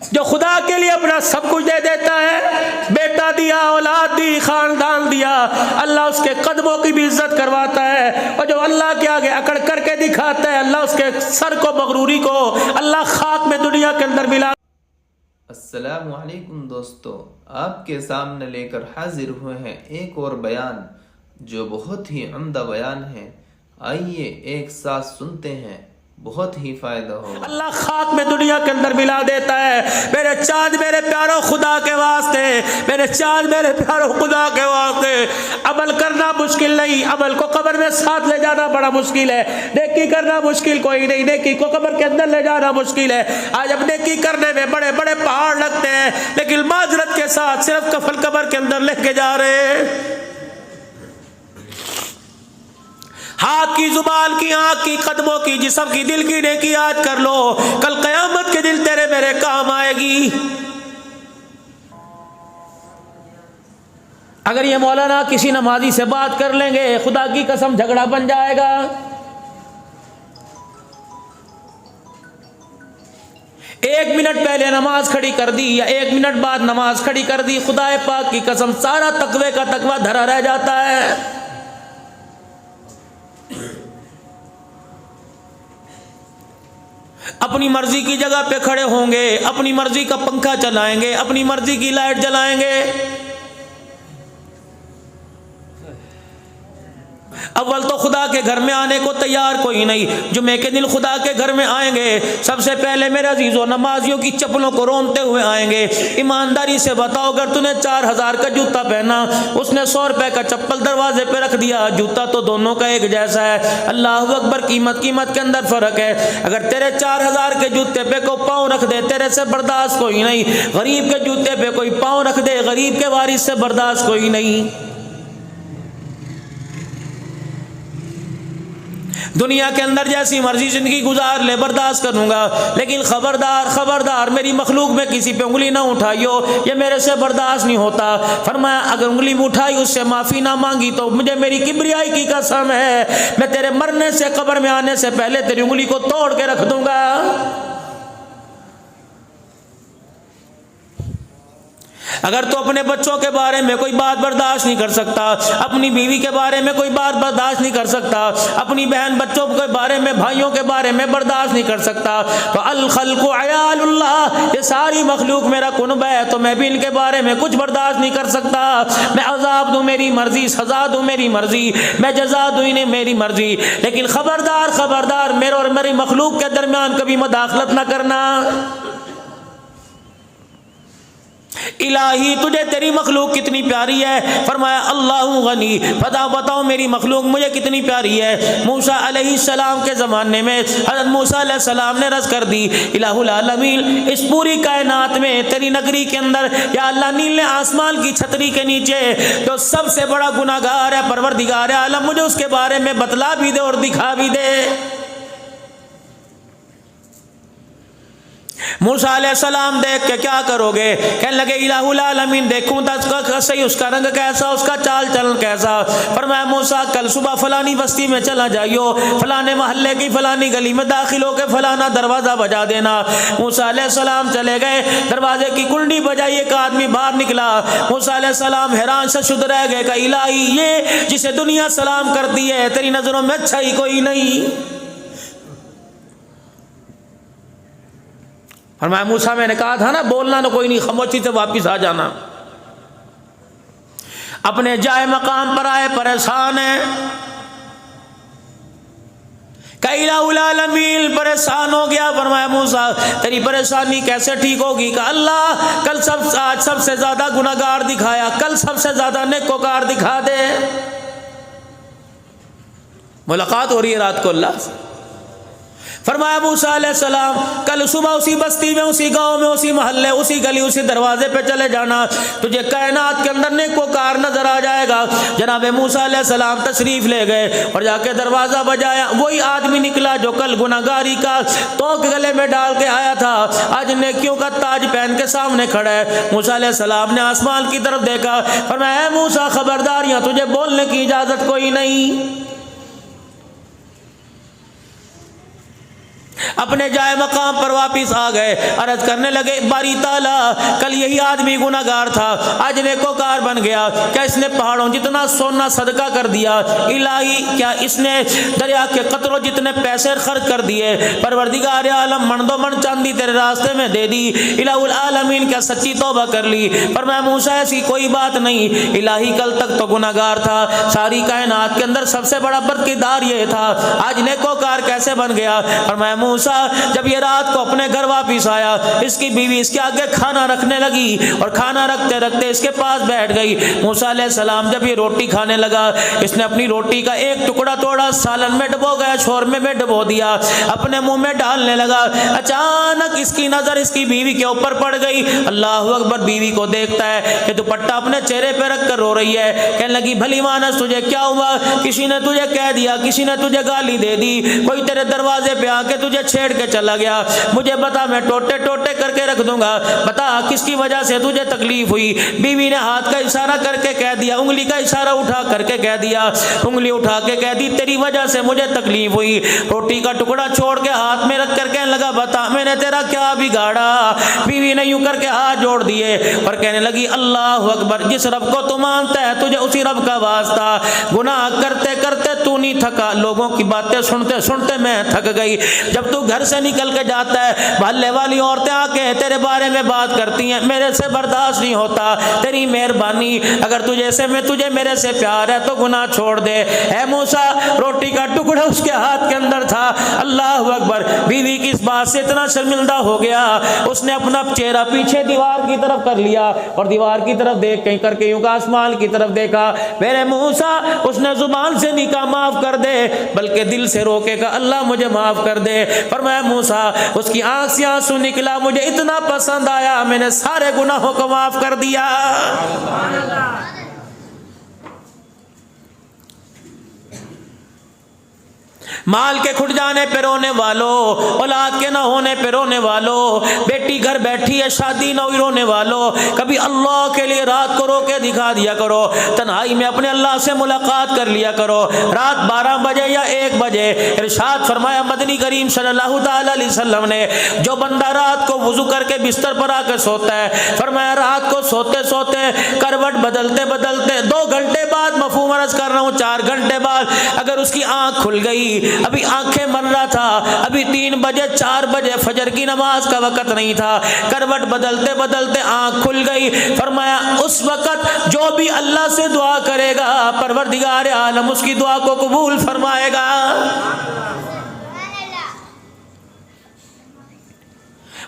जो खुदा के लिए अपना सब कुछ दे देता है, बेटा दिया, औलाद दी, खानदान दिया, अल्लाह उसके कदमों की भी इज्जत करवाता है। और जो अल्लाह के आगे अकड़ करके दिखाता है, अल्लाह उसके सर को, मगरूरी को अल्लाह खाक में दुनिया के अंदर मिला। अस्सलामु अलैकुम दोस्तों, आपके सामने लेकर हाजिर हुए हैं एक और बयान जो बहुत ही उम्दा बयान है। आइए एक साथ सुनते हैं, बहुत ही फायदा होगा। अल्लाह खाक में दुनिया के अंदर मिला देता है। मेरे चाँद मेरे प्यारो खुदा के वास्ते, मेरे चाँद मेरे प्यारो खुदा के वास्ते अमल करना मुश्किल नहीं, अमल को कब्र में साथ ले जाना बड़ा मुश्किल है। नेकी करना मुश्किल कोई नहीं, नेकी को कब्र के अंदर ले जाना मुश्किल है। आज अब नेकी करने में बड़े बड़े पहाड़ लगते हैं, लेकिन माजरत के साथ सिर्फ कफन कब्र के अंदर लेके जा रहे हैं। हाथ की, जुबान की, आंख की, कदमों की, जिस्म की, दिल की नेकी आज कर लो, कल कयामत के दिन तेरे मेरे काम आएगी। अगर ये मौलाना किसी नमाजी से बात कर लेंगे, खुदा की कसम झगड़ा बन जाएगा। एक मिनट पहले नमाज खड़ी कर दी या एक मिनट बाद नमाज खड़ी कर दी, खुदा पाक की कसम सारा तकवे का तकवा धरा रह जाता है। अपनी मर्जी की जगह पे खड़े होंगे, अपनी मर्जी का पंखा चलाएंगे, अपनी मर्जी की लाइट जलाएंगे। अव्वल तो खुदा के घर में आने को तैयार कोई नहीं। जुमे के दिन खुदा के घर में आएंगे, सबसे पहले मेरे अजीजों नमाजियों की चप्पलों को रोनते हुए आएंगे। ईमानदारी से बताओ, अगर तूने 4000 का जूता पहना, उसने 100 रुपए का चप्पल दरवाजे पे रख दिया, जूता तो दोनों का एक जैसा है। अल्लाह अकबर, कीमत के अंदर फर्क है। अगर तेरे 4000 के जूते पे को पाँव रख दे, तेरे से बर्दाश्त कोई नहीं। गरीब के जूते पे कोई पाँव रख दे, गरीब के वारिस से बर्दाश्त कोई नहीं। दुनिया के अंदर जैसी मर्जी जिंदगी गुजार ले, बर्दाश्त करूंगा, लेकिन खबरदार खबरदार मेरी मखलूक में किसी पे उंगली ना उठाइयो, ये मेरे से बर्दाश्त नहीं होता। फरमाया अगर उंगली में उठाई, उससे माफी ना मांगी, तो मुझे मेरी किब्रियाई की कसम है, मैं तेरे मरने से, कब्र में आने से पहले तेरी उंगली को तोड़ के रख दूंगा। अगर तो अपने बच्चों के बारे में कोई बात बर्दाश्त नहीं कर सकता, अपनी बीवी के बारे में कोई बात बर्दाश्त नहीं कर सकता, अपनी बहन बच्चों के बारे में, भाइयों के बारे में बर्दाश्त नहीं कर सकता, तो अल खल्क़ु अयालुल्लाह, ये सारी मखलूक मेरा कुनबा है, तो मैं भी इनके बारे में कुछ बर्दाश्त नहीं कर सकता। मैं अजाब दूँ मेरी मर्जी, सजा दूँ मेरी मर्जी, मैं जजा दूँ इन्हें मेरी मर्जी, लेकिन खबरदार खबरदार मेरे और मेरी मखलूक के दरमियान कभी मुदाखलत ना करना। इलाही तुझे तेरी मखलूक कितनी प्यारी है। फरमाया अल्लाहु गनी, बताओ मेरी मखलूक मुझे कितनी प्यारी है। मूसा अलैहिस्सलाम के ज़माने में हज़रत मूसा अलैहिस्सलाम ने रज़ कर दी, इलाहुल आलमीन, इस पूरी कायनात में तेरी नगरी के अंदर या अल्लाह नीले आसमान की छतरी के नीचे जो सबसे बड़ा गुनाहगार है, परवरदिगार आलम, मुझे उसके बारे में बतला भी दे और दिखा भी दे। मूसा अलैहिस्सलाम देख के क्या करोगे? कहने लगे इलाहुल आलमीन, देखूं तो सही उसका रंग कैसा, उसका चाल चलन कैसा। फरमाया मूसा कल सुबह फलानी बस्ती में चला जाइयो, फलाने मोहल्ले की फलानी गली में दाखिल होकर फलाना दरवाजा बजा देना। मूसा अलैहिस्सलाम चले गए, दरवाजे की कुंडी बजाई, एक आदमी बाहर निकला। मूसा अलैहिस्सलाम हैरान से शुद्ध रह गए, कहा इलाही, ये जिसे दुनिया सलाम करती है, तेरी नजरों में अच्छा ही कोई नहीं। फरमाया मूसा मैंने कहा था ना, बोलना ना कोई नहीं, खामोशी से वापिस आ जाना। अपने जाए मकाम पर आए, परेशान है, इलाहुल आलमीन परेशान हो गया। फरमाया मूसा तेरी परेशानी कैसे ठीक होगी? कहा अल्लाह कल आज सबसे ज्यादा गुनाहगार दिखाया, कल सबसे ज्यादा नेकोकार दिखा दे। मुलाकात हो रही है रात को अल्लाह से। फरमाया मूसा अलैहिस्सलाम कल सुबह उसी बस्ती में, उसी गांव में, उसी मोहल्ले, उसी गली, उसी दरवाजे पे चले जाना, तुझे कायनात के अंदर नेकोकार नजर आ जाएगा। जनाब मूसा अलैहिस्सलाम तशरीफ ले गए और जाके दरवाजा बजाया। वही आदमी निकला जो कल गुनाहगारी का तोक गले में डाल के आया था, आज नेकियों का ताज पहन के सामने खड़ा है। मूसा अलैहिस्सलाम ने आसमान की तरफ देखा, फरमाया मूसा खबरदार, यहाँ तुझे बोलने की इजाजत कोई नहीं। अपने जाए मकाम पर वापिस आ गए। अर्ज करने लगे, बारी ताला, कल यही आदमी गुनाहगार था, आज नेकोकार बन गया। क्या इसने पहाड़ों जितना सोना सदका कर दिया? इलाही, क्या इसने दरिया के कतरों जितने पैसे खर्च कर दिए? परवरदिगार आलम, मन दो मन चांदी तेरे रास्ते में दे दी। इलाहुल आलमीन, क्या सच्ची तौबा कर ली? पर मैं मूसा ऐसी कोई बात नहीं, इलाही कल तक तो गुनाहगार था, सारी कायनात के अंदर सबसे बड़ा बरकतदार ये था, आज नेकोकार कैसे बन गया? पर मैं मूसा जब ये रात को अपने घर वापिस आया, इसकी बीवी इसके आगे खाना रखने लगी और खाना रखते रखते इसके पास बैठ गई। मूसा अलैहि सलाम जब ये रोटी खाने लगा, इसने अपनी रोटी का एक टुकड़ा तोड़ा, सालन में डबो गया, शोरमे में डबो दिया, अपने मुंह में डालने लगा। अचानक इसकी नजर इसकी बीवी के ऊपर पड़ गई। अल्लाह अकबर, बीवी को देखता है कि दुपट्टा अपने चेहरे पे रख कर रो रही है। कहने लगी, भली मानस तुझे क्या हुआ? किसी ने तुझे कह दिया, किसी ने तुझे गाली दे दी, कोई तेरे दरवाजे पे आके तुझे छेड़ के चला गया? मुझे बता, मैं टोटे टोटे करके रख दूंगा, बता किसकी वजह से तुझे तकलीफ हुई? बीवी ने हाथ का इशारा करके कह दिया, उंगली का इशारा उठा करके कह दिया, उंगली उठा के कह दी, तेरी वजह से मुझे तकलीफ हुई। रोटी का टुकड़ा छोड़ के हाथ में रख कर कहने लगा, बता मैंने तेरा क्या बिगाड़ा? बीवी ने यूं करके हाथ जोड़ दिए और कहने लगी, अल्लाह अकबर, जिस रब को तू मानता है तुझे उसी रब का वास्ता। गुनाह करते करते तू नहीं थका, लोगों की बातें सुनते सुनते मैं थक गई। जब तू घर से निकल के जाता है, भल्ले वाली औरतें आके तेरे बारे में बात करती हैं, मेरे से बर्दाश्त नहीं होता, तेरी मेहरबानी, अगर तुझे मेरे से प्यार है तो गुनाह छोड़ दे। है मूसा, रोटी का टुकड़ा उसके हाथ के अंदर था। अल्लाह अकबर, बीवी की इस बात से इतना शर्मिंदा हो गया, उसने अपना चेहरा पीछे दीवार की तरफ कर लिया और दीवार की तरफ देख कहीं करके यूं आसमान की तरफ देखा। मेरे मूसा, उसने जुबान से नहीं कहा माफ कर दे, बल्कि दिल से रोकेगा, अल्लाह मुझे माफ कर दे। पर मैं मूसा, उसकी आंख से आंसू निकला, मुझे इतना पसंद आया, मैंने सारे गुनाहों को माफ कर दिया। माल के खुट जाने पे रोने वालों, औलाद के ना होने पे रोने वालों, बेटी घर बैठी है शादी ना हुई रोने वालों, कभी अल्लाह के लिए रात को रो के दिखा दिया करो, तन्हाई में अपने अल्लाह से मुलाकात कर लिया करो। रात 12 बजे या 1 बजे इरशाद फरमाया मदनी करीम सल्लल्लाहु ताला अलैहि वसल्लम ने, जो बंदा रात को वुजू करके बिस्तर पर आकर सोता है, फरमाया रात को सोते सोते करवट बदलते बदलते 2 घंटे बाद, मफहूम अर्ज कर रहा हूँ 4 घंटे बाद, अगर उसकी आंख खुल गई, अभी आंखें मन रहा था, अभी 3 बजे 4 बजे फजर की नमाज का वक्त नहीं था, करवट बदलते बदलते आंख खुल गई, फरमाया उस वक्त जो भी अल्लाह से दुआ करेगा, परवरदिगार आलम उसकी दुआ को कबूल फरमाएगा।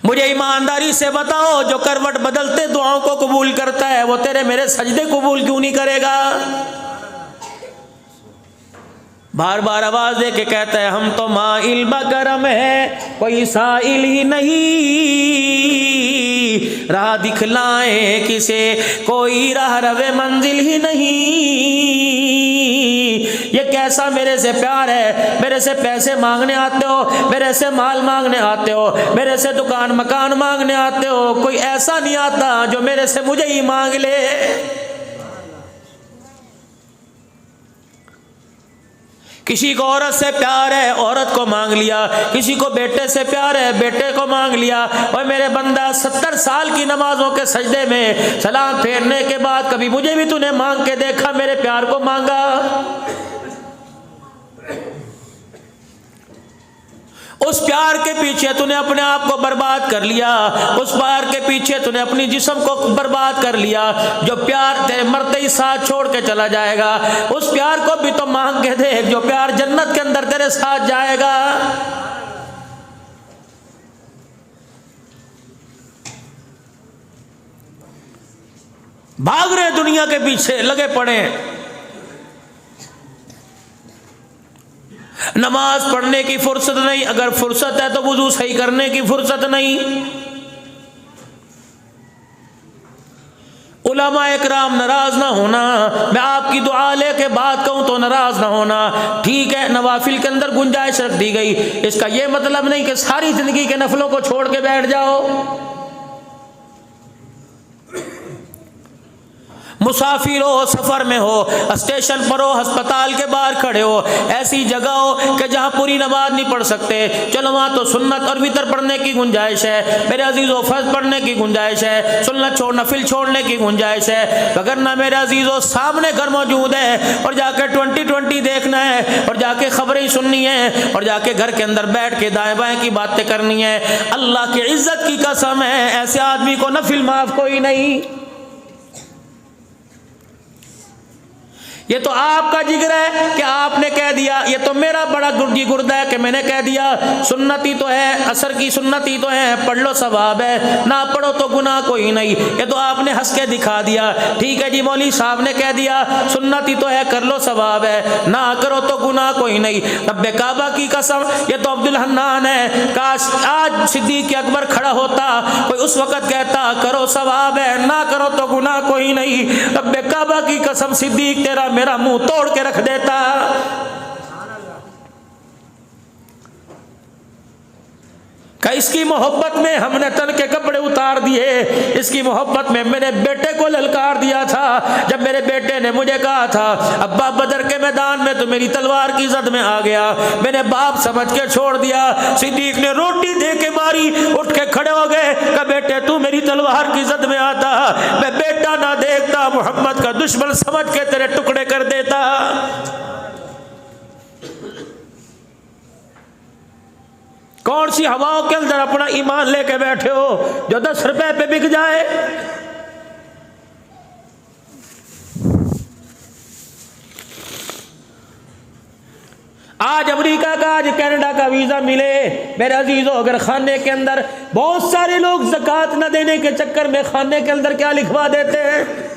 मुझे ईमानदारी से बताओ, जो करवट बदलते दुआओं को कबूल करता है, वो तेरे मेरे सजदे कबूल क्यों नहीं करेगा? बार बार आवाज दे के कहता है, हम तो माइल बकरम है, कोई साइल ही नहीं, राह दिखलाए किसे, कोई राह रवे मंजिल ही नहीं। ये कैसा मेरे से प्यार है? मेरे से पैसे मांगने आते हो, मेरे से माल मांगने आते हो, मेरे से दुकान मकान मांगने आते हो, कोई ऐसा नहीं आता जो मेरे से मुझे ही मांग ले। किसी को औरत से प्यार है, औरत को मांग लिया, किसी को बेटे से प्यार है, बेटे को मांग लिया। और मेरे बंदा 70 साल की नमाजों के सजदे में सलाम फेरने के बाद कभी मुझे भी तूने मांग के देखा, मेरे प्यार को मांगा? उस प्यार के पीछे तूने अपने आप को बर्बाद कर लिया, उस प्यार के पीछे तूने अपनी जिस्म को बर्बाद कर लिया। जो प्यार तेरे मरते ही साथ छोड़ के चला जाएगा, उस प्यार को भी तो मांग के देख, जो प्यार जन्नत के अंदर तेरे साथ जाएगा। भाग रहे दुनिया के पीछे लगे पड़े, नमाज पढ़ने की फुर्सत नहीं, अगर फुर्सत है तो वुजू सही करने की फुर्सत नहीं। उलमा इकराम नाराज ना होना, मैं आपकी दुआ लेके बात कहूं तो नाराज ना होना, ठीक है नवाफिल के अंदर गुंजाइश रख दी गई, इसका यह मतलब नहीं कि सारी जिंदगी के नफलों को छोड़ के बैठ जाओ। मुसाफिर हो, सफर में हो, स्टेशन पर हो, अस्पताल के बाहर खड़े हो, ऐसी जगह हो कि जहाँ पूरी नमाज नहीं पढ़ सकते, चलो वहाँ तो सुन्नत और वितर पढ़ने की गुंजाइश है मेरे अजीजों, फर्ज पढ़ने की गुंजाइश है, सुन्नत छोड़ नफिल छोड़ने की गुंजाइश है। अगर ना मेरे अजीजों सामने घर मौजूद है और जाके 2020 देखना है और जाके खबरें सुननी है और जाके घर के अंदर बैठ के दाएं बाएं की बातें करनी है, अल्लाह की इज्जत की कसम है ऐसे आदमी को नफिल माफ कोई नहीं। ये तो आपका जिक्र है कि आपने कह दिया, ये तो मेरा बड़ा गुर्जी गुर्दा है कि मैंने कह दिया सुन्नती तो है, असर की सुन्नती तो है, पढ़ लो सवाब है, ना पढ़ो तो गुनाह कोई नहीं। ये तो आपने हंस के दिखा दिया, ठीक है जी मौलवी साहब ने कह दिया सुन्नती तो है, कर लो सवाब है, ना करो तो गुनाह कोई नहीं। रब्बे काबा की कसम, ये तो अब्दुल हन्नान है, काश आज सिद्दीक अकबर खड़ा होता, कोई उस वक्त कहता करो सवाब है, ना करो तो गुनाह कोई नहीं। रब्बे काबा की कसम सिद्दीक तेरा मेरा मुंह तोड़ के रख देता। का इसकी मोहब्बत में हमने तन के कपड़े उतार दिए, इसकी मोहब्बत में मेरे बेटे को ललकार दिया था। जब मेरे बेटे ने मुझे कहा था अब्बा बदर के मैदान में तो मेरी तलवार की जद में आ गया, मैंने बाप समझ के छोड़ दिया। सिद्दीक ने रोटी दे के मारी, उठ के खड़े हो गए, कहा बेटे तू मेरी तलवार की जद में आता, मैं बेटा ना देखता, मोहम्मद का दुश्मन समझ के तेरे टुकड़े कर देता। कौन सी हवाओं के अंदर अपना ईमान लेके बैठे हो जो 10 रुपए पे बिक जाए। आज अमेरिका का, आज कनाडा का वीजा मिले मेरे अजीजों, अगर खाने के अंदर बहुत सारे लोग ज़कात न देने के चक्कर में खाने के अंदर क्या लिखवा देते हैं,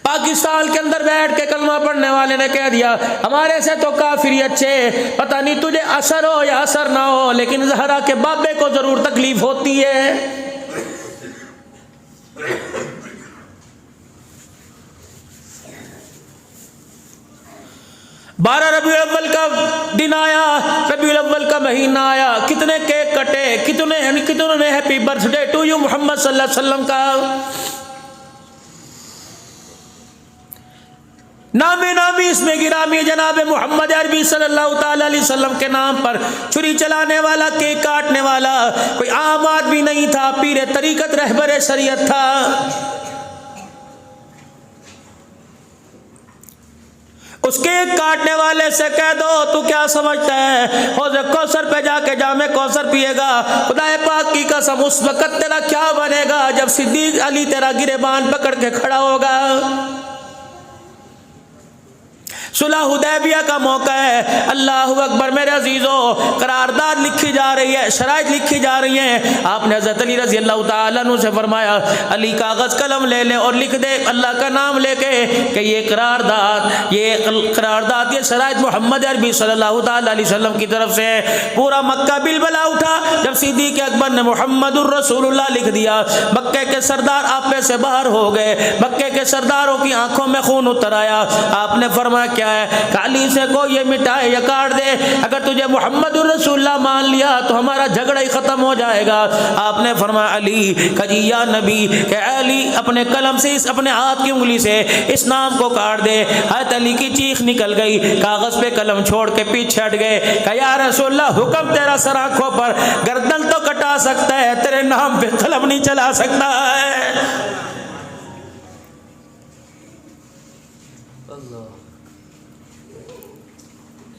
पाकिस्तान के अंदर बैठ के कलमा पढ़ने वाले ने कह दिया हमारे से तो काफिर ही अच्छे, पता नहीं तुझे असर हो या असर ना हो, लेकिन ज़हरा के बाबे को जरूर तकलीफ होती है। 12 रबीउल अव्वल का दिन आया, रबीउल अव्वल का महीना आया, कितने केक कटे, कितनों ने happy birthday to you Muhammad सल्लल्लाहु अलैहि वसल्लम का नामे नामी इसमें गिरामी जनाब मोहम्मद अरबी सल्लल्लाहु ताला अलैहि वसल्लम के नाम पर छुरी चलाने वाला, केक काटने वाला कोई आम आदमी नहीं था, पीर तरीकत रहबर शरीयत था। उस केक काटने वाले से कह दो तू क्या समझता है, हौज़े कौसर पे जाके जामे कौसर पिएगा, खुदाए पाक की कसम उस वक्त तेरा क्या बनेगा जब सिद्दीक अली तेरा गिरेबान पकड़ के खड़ा होगा। सुलह हुदैबिया का मौका है, अल्लाह अकबर मेरे अजीजों, करारदाद लिखी जा रही है, शराइत लिखी जा रही हैं। आपने हज़रत अली रज़ी अल्लाह ताला अन्हु से फरमाया अली कागज़ कलम ले ले और लिख दे अल्लाह का नाम लेके कि ये करारदाद, ये शराइत मोहम्मद अरबी सल्लल्लाहु ताला अलैहि वसल्लम की तरफ से है। पूरा मक्का बिलबला उठा जब सिद्दीक़ अकबर ने मुहम्मदुर रसूलुल्लाह लिख दिया। मक्के के सरदार आपे से बाहर हो गए, मक्के के सरदारों की आंखों में खून उतर आया। आपने फरमाया क्या है, काली से को ये मिटाए या काट दे, अगर तुझे मोहम्मदुर रसूलुल्लाह मान लिया तो हमारा झगड़ा ही खत्म हो जाएगा। आपने फरमाया अली कजी या नबी के अली अपने कलम से इस अपने हाथ की उंगली से इस नाम को काट दे। हज़रत अली की चीख निकल गई, कागज पे कलम छोड़ के पीछे हट गए। कहा या रसूलुल्लाह हुक्म तेरा सर आंखों पर, गर्दन तो कटा सकता है, तेरे नाम पे कलम नहीं चला सकता है।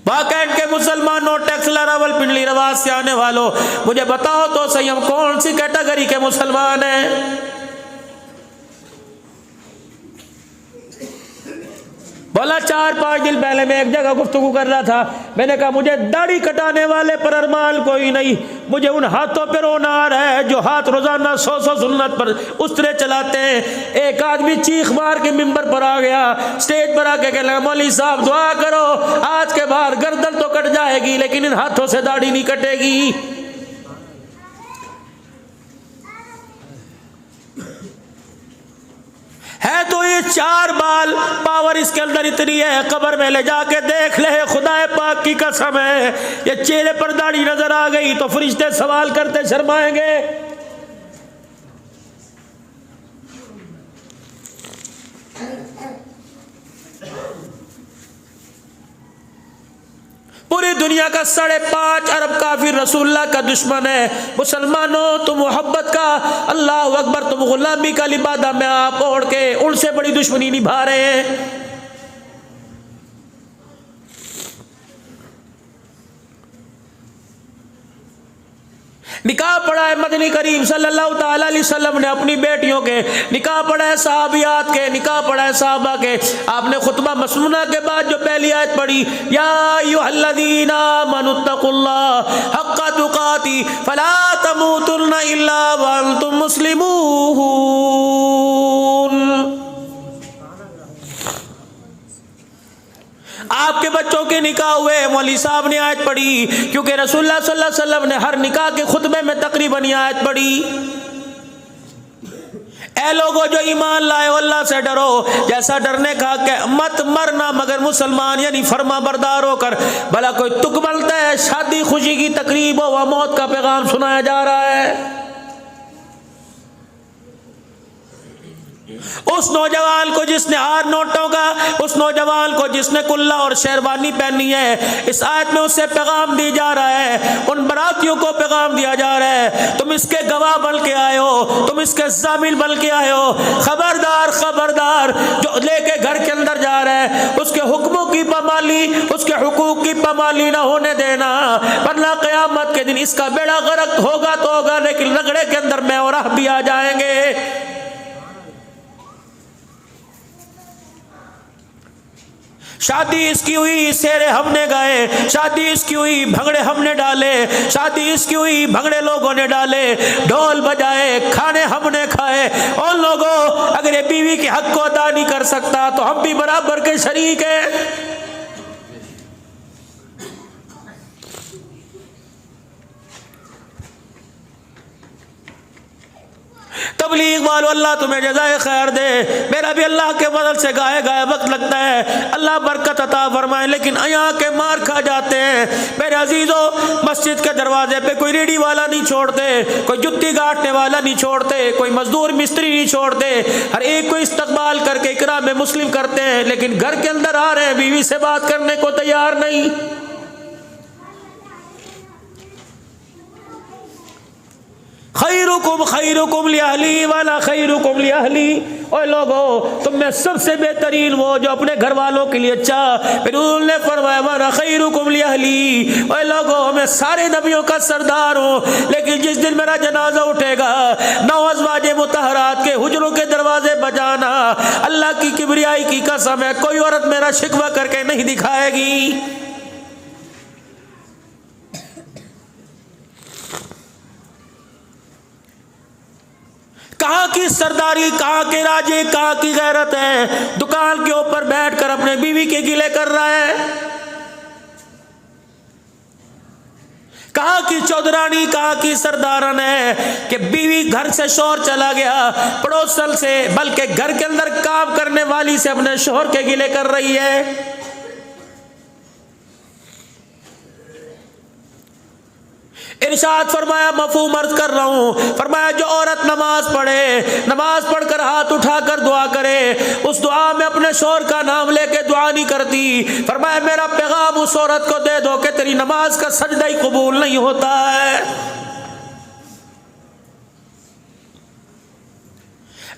वाकई के मुसलमानों, टैक्सला रावलपिंडी रवाज से आने वालों, मुझे बताओ तो सही हम कौन सी कैटेगरी के मुसलमान हैं। बोला 4-5 दिन पहले मैं एक जगह गुफ्तगू कर रहा था, मैंने कहा मुझे दाढ़ी कटाने वाले पर अरमान कोई नहीं, मुझे उन हाथों पर रोना आ रहा है जो हाथ रोजाना 100 सुन्नत पर उस तरह चलाते हैं। एक आदमी चीख मार के मिंबर पर आ गया, स्टेज पर आके कह लगा मौलवी साहब दुआ करो, आज के बाद गर्दन तो कट जाएगी लेकिन इन हाथों से दाढ़ी नहीं कटेगी। है तो ये 4 बाल, पावर इसके अंदर इतनी है, कब्र में ले जाके देख ले, खुदाए पाक की कसम है, ये चेहरे पर दाढ़ी नजर आ गई तो फरिश्ते सवाल करते शर्माएंगे। पूरी दुनिया का 5.5 अरब काफिर रसूलुल्लाह का दुश्मन है। मुसलमानों, तुम मोहब्बत का, अल्लाह अकबर, तुम गुलामी का लिबादा में आप ओढ़ के उनसे बड़ी दुश्मनी निभा रहे हैं। निकाह पढ़ा है मदनी करीम सल्लल्लाहु ताला अलैहि वसल्लम ने अपनी बेटियों के, निकाह पढ़ा है सहाबियात के, निकाह पढ़ा है सहाबा के। आपने खुतबा मसनूना के बाद जो पहली आयत पढ़ी, या अय्युहल्लज़ीना आमनुत्तकुल्लाह हक्का तुकाती फला तमूतुन्ना इल्ला व अंतुम मुस्लिमून। आपके बच्चों के निकाह हुए, मौलवी साहब ने आयत पढ़ी, क्योंकि रसूलुल्लाह सल्लल्लाहु अलैहि वसल्लम ने हर निकाह के खुतबे में तकरीबन ये आयत पढ़ी, ऐ लोगों जो ईमान लाए हो अल्लाह से डरो, जैसा डरने का कि मत मरना मगर मुसलमान, यानी फर्मा बरदार होकर। भला कोई तुक बनता है, शादी खुशी की तकरीब हो, वह मौत का पैगाम सुनाया जा रहा है। उस नौजवान को जिसने हार नोटों का, उस नौजवान को जिसने कुल्ला और शेरवानी पहनी है, इस आयत में उससे पैगाम दी जा रहा है, उन बरातियों को पैगाम दिया जा रहा है, तुम इसके गवाह बन के आए हो, तुम इसके जामिन बन के आए हो। खबरदार खबरदार, जो लेके घर के अंदर जा रहा है उसके हुक्मों की पामाली, उसके हुकूक की पामाली ना होने देना, वरना क़यामत के दिन इसका बेड़ा गर्क होगा तो होगा, लेकिन रगड़े के अंदर मैं और आप भी आ जाएंगे। शादी इसकी हुई, शेरे हमने गाए, शादी इसकी हुई, भंगड़े हमने डाले, शादी इसकी हुई, भंगड़े लोगों ने डाले, ढोल बजाए, खाने हमने खाए। और लोगों, अगर ये बीवी के हक को अदा नहीं कर सकता तो हम भी बराबर के शरीक हैं। तबलीग वालो, अल्लाह तुम्हें जज़ाए खैर दे। मेरा भी अल्लाह के बदल से गाए गाए वक्त लगता है, अल्लाह बरकत अता फरमाए, लेकिन यहाँ के मार खा जाते हैं। मेरे अजीजों, मस्जिद के दरवाजे पे कोई रेडी वाला नहीं छोड़ते, कोई जुत्ती गांठने वाला नहीं छोड़ते, कोई मजदूर मिस्त्री नहीं छोड़ते, हर एक को इस्तकबाल करके इकराम में मुस्लिम करते हैं, लेकिन घर के अंदर आ रहे हैं, बीवी से बात करने को तैयार नहीं। खैरुकुम खैरुकुम लिअहली वाला खैरुकुम लिअहली। ओए लोगों, तुम में सबसे बेहतरीन वो जो अपने घर वालों के लिए अच्छा। फिर उन्होंने फरमाया वाला खैरुकुम लिअहली। ओए लोगों, मैं सारे नबियों का सरदार हूँ, लेकिन जिस दिन मेरा जनाजा उठेगा, 9 अज़वाजे मुतहरात के हुजरों के दरवाजे बजाना, अल्लाह की किबरियाई की कसम है, कोई औरत मेरा शिकवा करके नहीं दिखाएगी। कहाँ की सरदारी, कहाँ के राजे, कहाँ की गैरत है। दुकान के ऊपर बैठकर अपने बीवी के गिले कर रहा है। कहाँ की चौधरानी, कहाँ की सरदारन है कि बीवी घर से शोहर चला गया, पड़ोसन से, बल्कि घर के अंदर काम करने वाली से अपने शोहर के गिले कर रही है। इरशाद फरमाया, मफहूम अर्ज कर रहा हूँ, फरमाया जो औरत नमाज पढ़े, नमाज पढ़कर हाथ उठाकर दुआ करे, उस दुआ में अपने शोहर का नाम लेके दुआ नहीं करती, फरमाया मेरा पैगाम उस औरत को दे दो कि तेरी नमाज का सजदा ही कबूल नहीं होता है।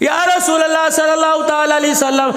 या रसूलल्लाह सल्लल्लाहु ताला अलैहि वसल्लम,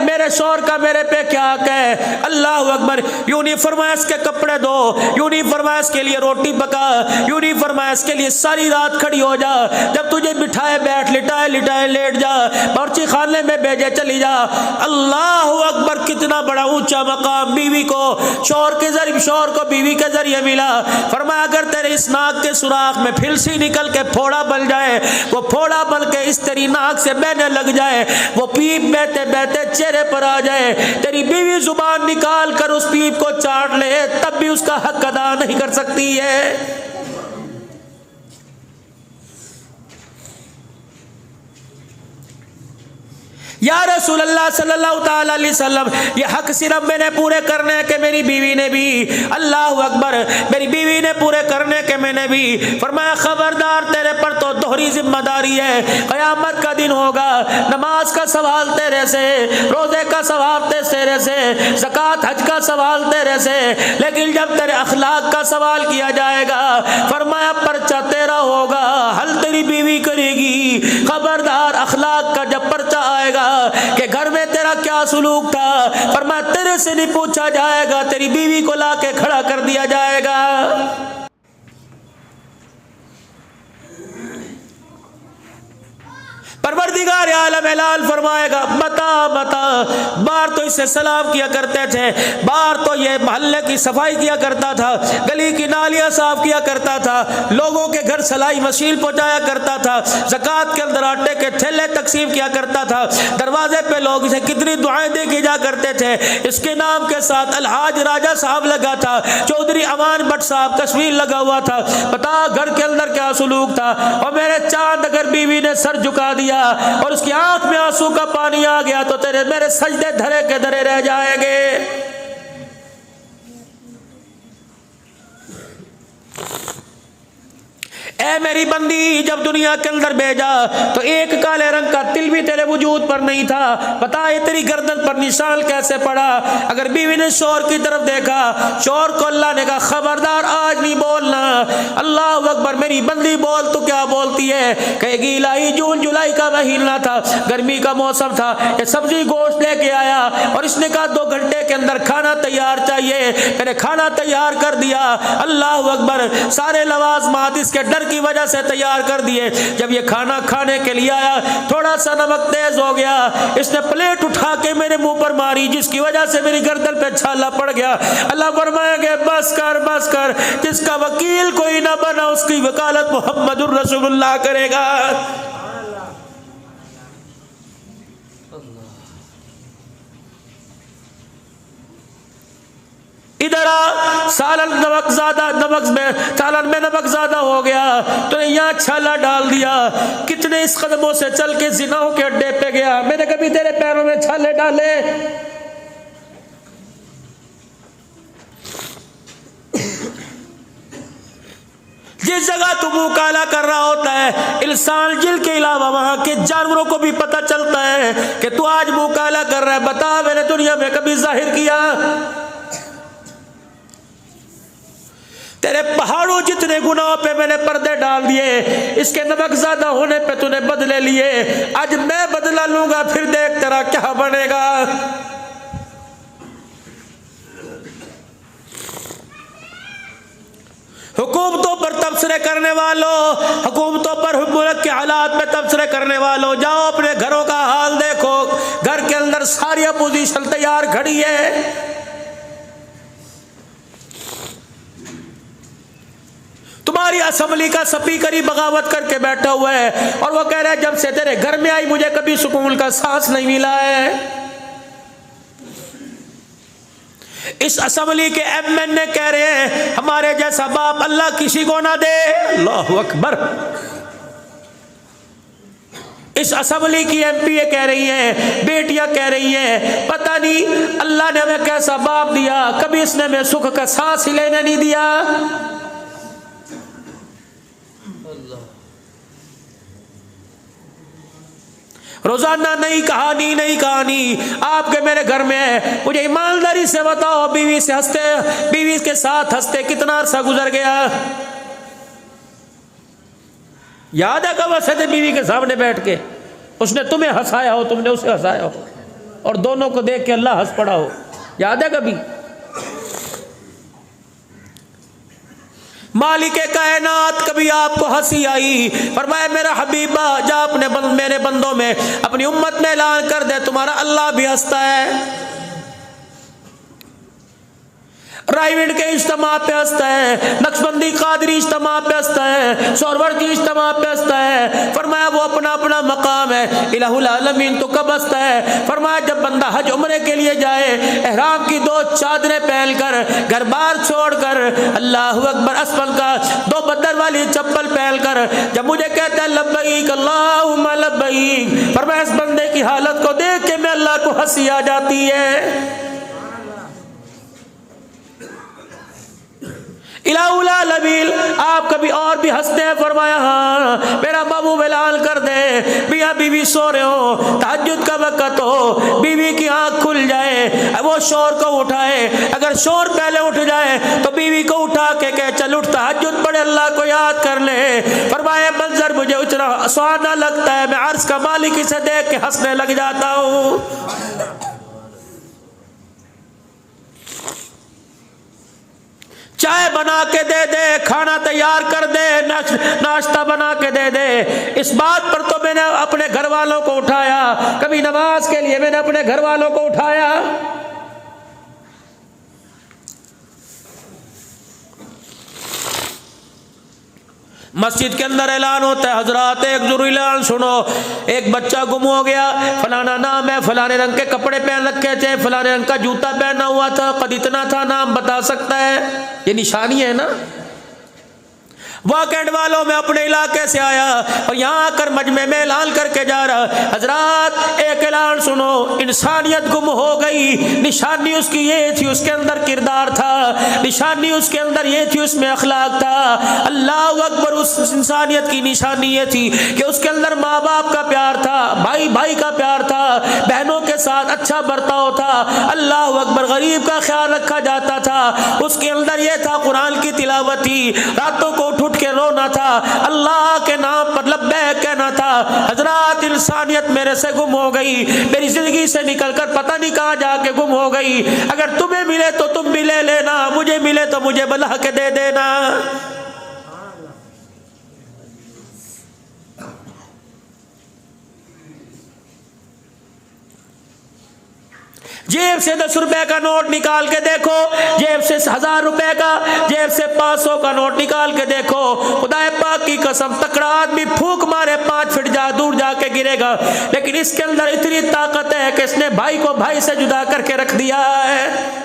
मेरे शौहर का मेरे पे क्या हक है। अल्लाह अकबर। यूं नहीं फरमाया इसके कपड़े दो, यूं नहीं फरमाया इसके लिए रोटी पका, यूं नहीं फरमाया इसके लिए सारी रात खड़ी हो जा, जब तुझे बिठाए बैठ, लिटाए लिटाए लेट जा, बावर्ची खाने में भेजे चली जा। अल्लाह अकबर, कितना बड़ा ऊंचा मकाम बीवी को शौहर के जरिए, शौहर को बीवी के जरिए मिला। फरमाया अगर तेरे इस नाक के सुराख में फिलसी निकल के फोड़ा बन जाए, वो फोड़ा बन के इस तेरी नाक से बहने लग जाए, वो पीप बहते बहते चेहरे पर आ जाए, तेरी बीवी जुबान निकाल कर उस पीप को चाट ले, तब भी उसका हक अदा नहीं कर सकती है। या रसूल अल्लाह सल्लल्लाहु ताला अलैहि वसल्लम, ये हक सिर्फ मैंने पूरे करने के, मेरी बीवी ने भी, अल्लाह अकबर, मेरी बीवी ने पूरे करने के, मैंने भी। फरमाया खबरदार, तेरे पर तो दोहरी जिम्मेदारी है। क़यामत का दिन होगा, नमाज का सवाल तेरे से, रोजे का सवाल तेरे से, ज़कात हज का सवाल तेरे से, लेकिन जब तेरे अखलाक का सवाल किया जाएगा, फरमाया पर्चा तेरा होगा, हल तेरी बीवी करेगी। खबरदार, अखलाक का जब पर्चा आएगा कि घर में तेरा क्या सुलूक था, फरमाया तेरे से नहीं पूछा जाएगा, तेरी बीवी को लाके खड़ा कर दिया जाएगा। परवरदिगार आलम ऐलान फरमाएगा, बता बता। बाहर तो इससे सलाम किया करते थे, बाहर तो ये मोहल्ले की सफाई किया करता था, गली की नालियां साफ किया करता था, लोगों के घर सलाई मशीन पहुंचाया करता था, ज़कात के अंदर आटे के थैले तकसीम किया करता था, दरवाजे पे लोग इसे कितनी दुआएं दे के जा करते थे। इसके नाम के साथ अलहाज राजा साहब लगा था, चौधरी अमान भट्ट साहब तस्वीर लगा हुआ था। बता घर के अंदर क्या सुलूक था। और मेरे चांद, अगर बीवी ने सर झुका दिया और उसकी आंख में आंसू का पानी आ गया तो तेरे मेरे सजदे धरे के धरे रह जाएंगे। ऐ मेरी बंदी, जब दुनिया के अंदर भेजा तो एक काले रंग का तिल भी तेरे वजूद पर नहीं था। पता है तेरी गर्दन पर निशान कैसे पड़ा। अगर बीवी ने शौहर की तरफ देखा, शौहर को अल्लाह ने कहा खबरदार आज नहीं बोलना। अल्लाह अकबर, मेरी बंदी बोल, तो क्या बोलती है? कहेगी इलाही जून जुलाई का महीना था, गर्मी का मौसम था, ये सब्जी गोश्त लेके आया और इसने कहा 2 घंटे के अंदर खाना तैयार चाहिए। मैंने खाना तैयार कर दिया। अल्लाह अकबर, सारे लवाज़मात इसके डर की वजह से तैयार कर दिए। जब ये खाना खाने के लिए आया, थोड़ा सा नमक तेज हो गया, इसने प्लेट उठा के मेरे मुंह पर मारी, जिसकी वजह से मेरी गर्दन पे छाला पड़ गया। अल्लाह फरमाएंगे बस कर बस कर, जिसका वकील कोई ना बना उसकी वकालत मुहम्मदुर रसूलुल्लाह करेगा। इधर आ, सालन नमक ज्यादा, सालन में नमक ज्यादा हो गया तो यहाँ छाला डाल दिया। कितने इस कदमों से चल के जिनाओं के अड्डे पे गया, मैंने कभी तेरे पैरों में छाले डाले? जिस जगह तू मुंह काला कर रहा होता है, इंसान जिल के अलावा वहां के जानवरों को भी पता चलता है कि तू आज मुंह काला कर रहा है। बता, मैंने दुनिया में कभी जाहिर किया? तेरे पहाड़ों जितने गुनाहों पे मैंने पर्दे डाल दिए, इसके नमक ज्यादा होने पे तूने बदले लिए। आज मैं बदला लूंगा, फिर देख तेरा क्या बनेगा। हुकूमतों पर तबसरे करने वालों, हुकूमतों पर मुल्क के हालात में तबसरे करने वालों, जाओ अपने घरों का हाल देखो। घर के अंदर सारी अपोजिशन तैयार खड़ी है। तुम्हारी असेंबली का स्पीकर ही बगावत करके बैठा हुआ है और वो कह रहा है जब से तेरे घर में आई मुझे कभी सुकून का सांस नहीं मिला है। इस असेंबली के एमएनए कह रहे हैं हमारे जैसा बाप अल्लाह किसी को ना दे। अल्लाहु अकबर। इस असेंबली की एमपीए कह रही हैं, बेटियां कह रही हैं, पता नहीं अल्लाह ने हमें कैसा बाप दिया, कभी इसने हमें सुख का सांस ही लेने नहीं दिया। रोजाना नई कहानी आपके मेरे घर में है। मुझे ईमानदारी से बताओ, बीवी से हंसते, बीवी के साथ हंसते कितना अरसा गुजर गया? याद है कब हंसे थे बीवी के सामने बैठ के? उसने तुम्हें हंसाया हो, तुमने उसे हंसाया हो, और दोनों को देख के अल्लाह हंस पड़ा हो। याद है कभी? मालिके कायनात कभी आपको हंसी आई? फरमाया मेरा हबीबा जा अपने मेरे बंदों में, अपनी उम्मत में ऐलान कर दे तुम्हारा अल्लाह भी हंसता है। प्राइवेट के इज्तिमा पे हंसता है, नक्शबंदी कादरी इज्तिमा पे हंसता है, सोहरवर्दी इज्तिमा पे हंसता है। फरमाया वो अपना अपना मकाम है। इलाहुल आलमीन तो कब हंसता है? फरमाया जब बंदा हज उम्रे के लिए जाए, एहराम की 2 चादरें पहनकर, घर बार छोड़कर, अल्लाहु अकबर असफल का 2 बदर वाली चप्पल पहनकर जब मुझे कहता है लब्बैक अल्लाहुम्मा लब्बैक, फरमाया इस बंदे की हालत को देख के मैं अल्लाह को हंसी आ जाती है। इलाहुल आलमीन आप कभी और भी हंसते हैं? फरमाया हाँ, मेरा महबूब ऐलान कर दे, मियां बीवी सो रहे हो, तहज्जुद का वक्त हो, बीवी की आंख खुल जाए, वो शोर को उठाए, अगर शोर पहले उठ जाए तो बीवी को उठा के कहे चल उठ तहज्जुद पढ़े, अल्लाह को याद कर ले। फरमाया मंजर मुझे उतना सुहाना लगता है, मैं अर्श का मालिक इसे देख के हंसने लग जाता हूँ। चाय बना के दे दे, खाना तैयार कर दे, नाश्ता बना के दे दे, इस बात पर तो मैंने अपने घर वालों को उठाया। कभी नमाज के लिए मैंने अपने घर वालों को उठाया। मस्जिद के अंदर ऐलान होता है, हजरात एक जरूरी ऐलान सुनो, एक बच्चा गुम हो गया, फलाना नाम है, फलाने रंग के कपड़े पहन रखे थे, फलाने रंग का जूता पहना हुआ था, कद इतना था, नाम बता सकता है? ये निशानी है ना। वाकैंड वालों में अपने इलाके से आया और यहाँ आकर मजमे में ऐलान करके जा रहा, हजरात एक ऐलान सुनो, इंसानियत गुम हो गई। निशानी उसकी ये थी, उसके अंदर किरदार था, निशानी उसके अंदर ये थी, उसमें अखलाक था। अल्लाह अकबर, उस इंसानियत की निशानी ये थी कि उसके अंदर माँ बाप का प्यार था, भाई भाई का प्यार था, बहनों के साथ अच्छा बर्ताव था, अल्लाह अकबर, गरीब का ख्याल रखा जाता था। उसके अंदर ये था, कुरान की तिलावत थी, रातों को उठ के रोना था, अल्लाह के नाम पर लब्बैक कहना था। हजरात इंसानियत मेरे से गुम हो गई, मेरी जिंदगी से निकलकर पता नहीं कहां जाके गुम हो गई। अगर तुम्हें मिले तो तुम भी ले लेना, मुझे मिले तो मुझे बुला के दे देना। जेब से 10 रुपए का नोट निकाल के देखो, जेब से 1000 रुपए का, जेब से 500 का नोट निकाल के देखो, खुदा पाक की कसम तकड़ा आदमी फूंक मारे 5 फीट दूर जाके गिरेगा। लेकिन इसके अंदर इतनी ताकत है कि इसने भाई को भाई से जुदा करके रख दिया है।